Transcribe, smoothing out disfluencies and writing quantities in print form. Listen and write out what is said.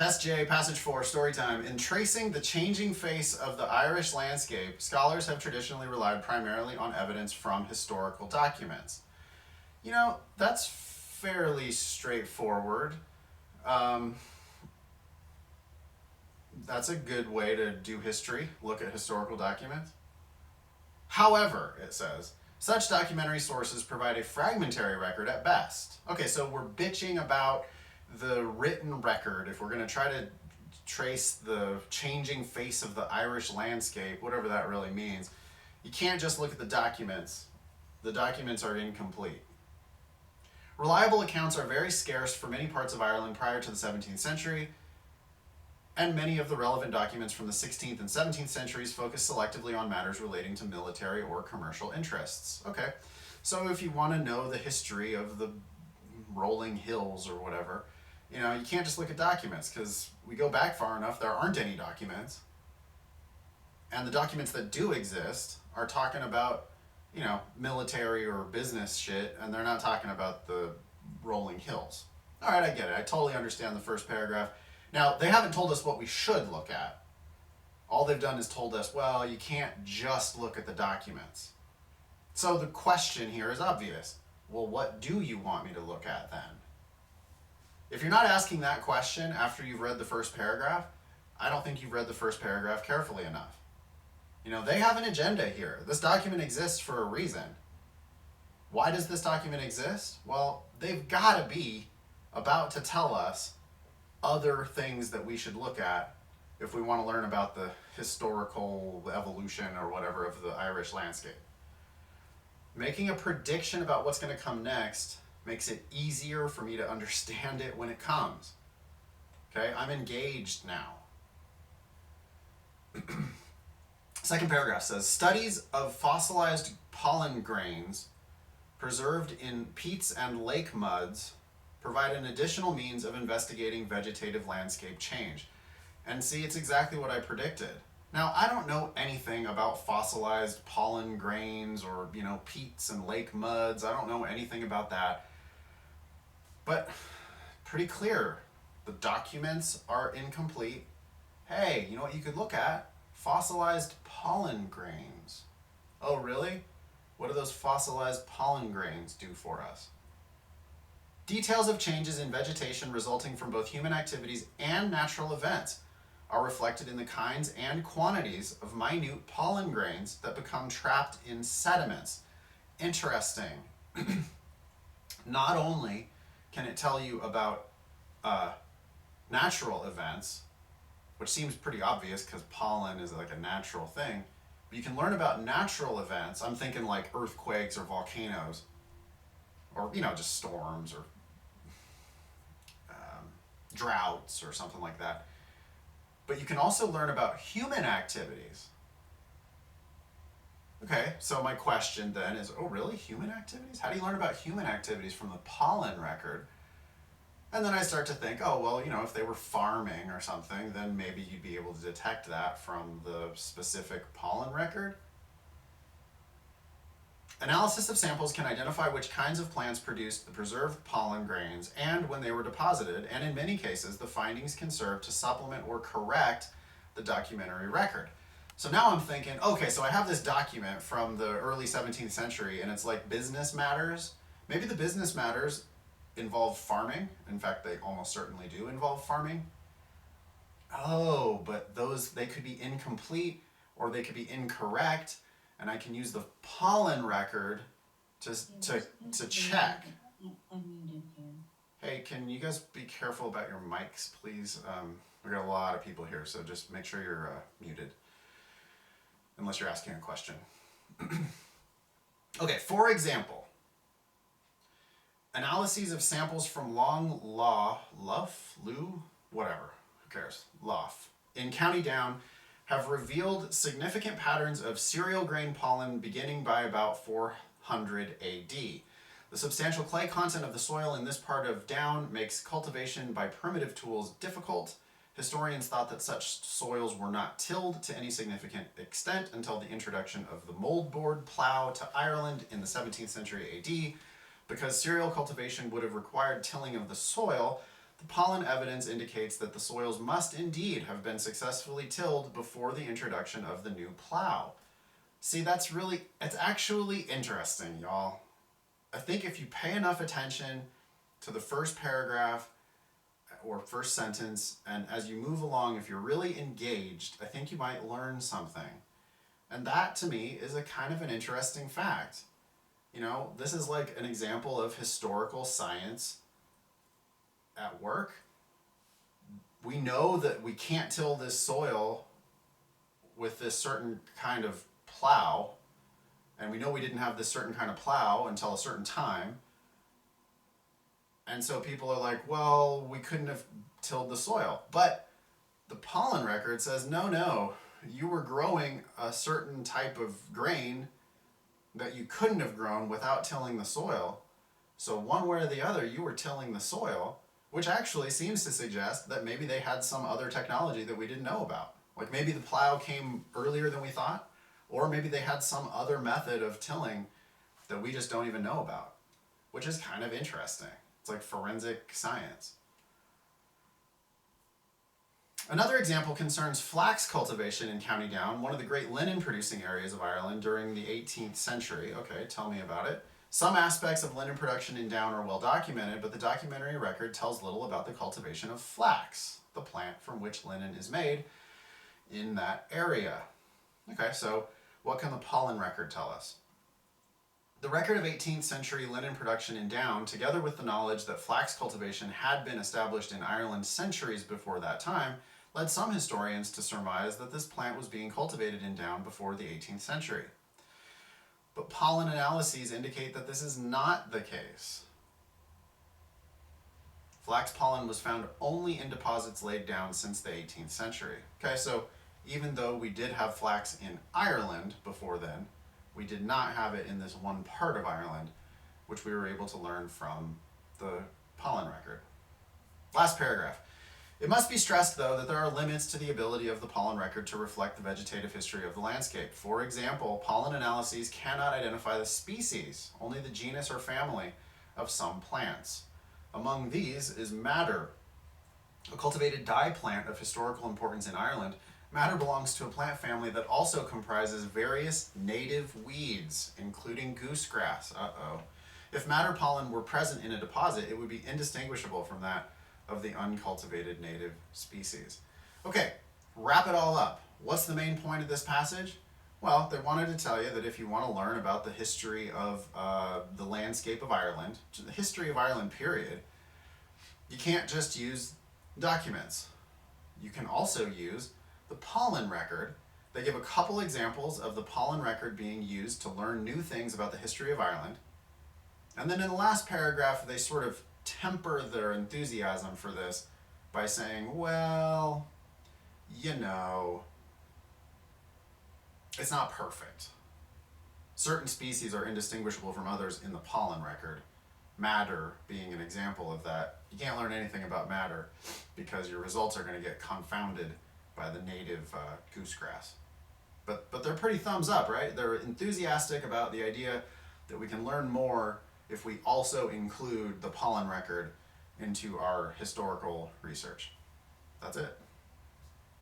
Test J, Passage 4, story time. In tracing the changing face of the Irish landscape, scholars have traditionally relied primarily on evidence from historical documents. You know, that's fairly straightforward. Um, that's a good way to do history, look at historical documents. However, it says, such documentary sources provide a fragmentary record at best. Okay, so we're bitching about the written record. If we're going to try to trace the changing face of the Irish landscape, whatever that really means, you can't just look at the documents. The documents are incomplete. Reliable accounts are very scarce for many parts of Ireland prior to the 17th century, and many of the relevant documents from the 16th and 17th centuries focus selectively on matters relating to military or commercial interests. Okay, so if you want to know the history of the rolling hills or whatever, you can't just look at documents because we go back far enough, there aren't any documents. And the documents that do exist are talking about, military or business shit, and they're not talking about the rolling hills. All right, I get it. I totally understand the first paragraph. Now, they haven't told us what we should look at. All they've done is told us, well, you can't just look at the documents. So the question here is obvious. Well, what do you want me to look at then? If you're not asking that question after you've read the first paragraph, I don't think you've read the first paragraph carefully enough. They have an agenda here. This document exists for a reason. Why does this document exist? Well, they've got to be about to tell us other things that we should look at if we want to learn about the historical evolution or whatever of the Irish landscape. Making a prediction about what's going to come next makes it easier for me to understand it when it comes. Okay, I'm engaged now. Second paragraph says, studies of fossilized pollen grains preserved in peats and lake muds provide an additional means of investigating vegetative landscape change. And see, it's exactly what I predicted. Now, I don't know anything about fossilized pollen grains or, peats and lake muds. I don't know anything about that. But pretty clear, the documents are incomplete. Hey, you know what you could look at? Fossilized pollen grains. Oh, really? What do those fossilized pollen grains do for us? Details of changes in vegetation resulting from both human activities and natural events are reflected in the kinds and quantities of minute pollen grains that become trapped in sediments. Interesting. Not only can it tell you about natural events, which seems pretty obvious because pollen is like a natural thing, but you can learn about natural events. I'm thinking like earthquakes or volcanoes, or just storms or droughts or something like that. But you can also learn about human activities. Okay, so my question then is, oh really, human activities? How do you learn about human activities from the pollen record? And then I start to think, oh well, if they were farming or something, then maybe you'd be able to detect that from the specific pollen record. Analysis of samples can identify which kinds of plants produced the preserved pollen grains and when they were deposited, and in many cases, the findings can serve to supplement or correct the documentary record. So now I'm thinking, okay, so I have this document from the early 17th century, and it's like business matters. Maybe the business matters involve farming. In fact, they almost certainly do involve farming. Oh, but they could be incomplete or they could be incorrect, and I can use the pollen record to check. Hey, can you guys be careful about your mics, please? We got a lot of people here, so just make sure you're muted, unless you're asking a question. Okay, for example, analyses of samples from Luff, whatever, who cares, Luff, in County Down have revealed significant patterns of cereal grain pollen beginning by about 400 AD. The substantial clay content of the soil in this part of Down makes cultivation by primitive tools difficult. Historians thought that such soils were not tilled to any significant extent until the introduction of the moldboard plough to Ireland in the 17th century AD. Because cereal cultivation would have required tilling of the soil, The pollen evidence indicates that the soils must indeed have been successfully tilled before the introduction of the new plow. See, it's actually interesting, y'all. I think if you pay enough attention to the first paragraph or first sentence, and as you move along, if you're really engaged, I think you might learn something. And that, to me, is a kind of an interesting fact. You know, this is like an example of historical science at work. We know that we can't till this soil with this certain kind of plow, and we know we didn't have this certain kind of plow until a certain time. And so people are like, well, we couldn't have tilled the soil. But the pollen record says, no, you were growing a certain type of grain that you couldn't have grown without tilling the soil. So one way or the other, you were tilling the soil, which actually seems to suggest that maybe they had some other technology that we didn't know about. Like maybe the plow came earlier than we thought, or maybe they had some other method of tilling that we just don't even know about, which is kind of interesting. It's like forensic science. Another example concerns flax cultivation in County Down, one of the great linen producing areas of Ireland during the 18th century. Okay, tell me about it. Some aspects of linen production in Down are well documented, but the documentary record tells little about the cultivation of flax, the plant from which linen is made in that area. Okay, so what can the pollen record tell us? The record of 18th century linen production in Down, together with the knowledge that flax cultivation had been established in Ireland centuries before that time, led some historians to surmise that this plant was being cultivated in Down before the 18th century. But pollen analyses indicate that this is not the case. Flax pollen was found only in deposits laid down since the 18th century. Okay, so even though we did have flax in Ireland before then, we did not have it in this one part of Ireland, which we were able to learn from the pollen record. Last paragraph. It must be stressed, though, that there are limits to the ability of the pollen record to reflect the vegetative history of the landscape. For example, pollen analyses cannot identify the species, only the genus or family of some plants. Among these is madder, a cultivated dye plant of historical importance in Ireland. Madder belongs to a plant family that also comprises various native weeds, including goosegrass. If madder pollen were present in a deposit, it would be indistinguishable from that of the uncultivated native species. Okay, wrap it all up. What's the main point of this passage? Well, they wanted to tell you that if you want to learn about the history of the landscape of Ireland, the history of Ireland, period, you can't just use documents. You can also use the pollen record. They give a couple examples of the pollen record being used to learn new things about the history of Ireland. And then in the last paragraph, they sort of temper their enthusiasm for this by saying, well, you know, it's not perfect. Certain species are indistinguishable from others in the pollen record. Madder being an example of that. You can't learn anything about madder because your results are going to get confounded by the native goosegrass. But they're pretty thumbs up, right? They're enthusiastic about the idea that we can learn more if we also include the pollen record into our historical research. That's it.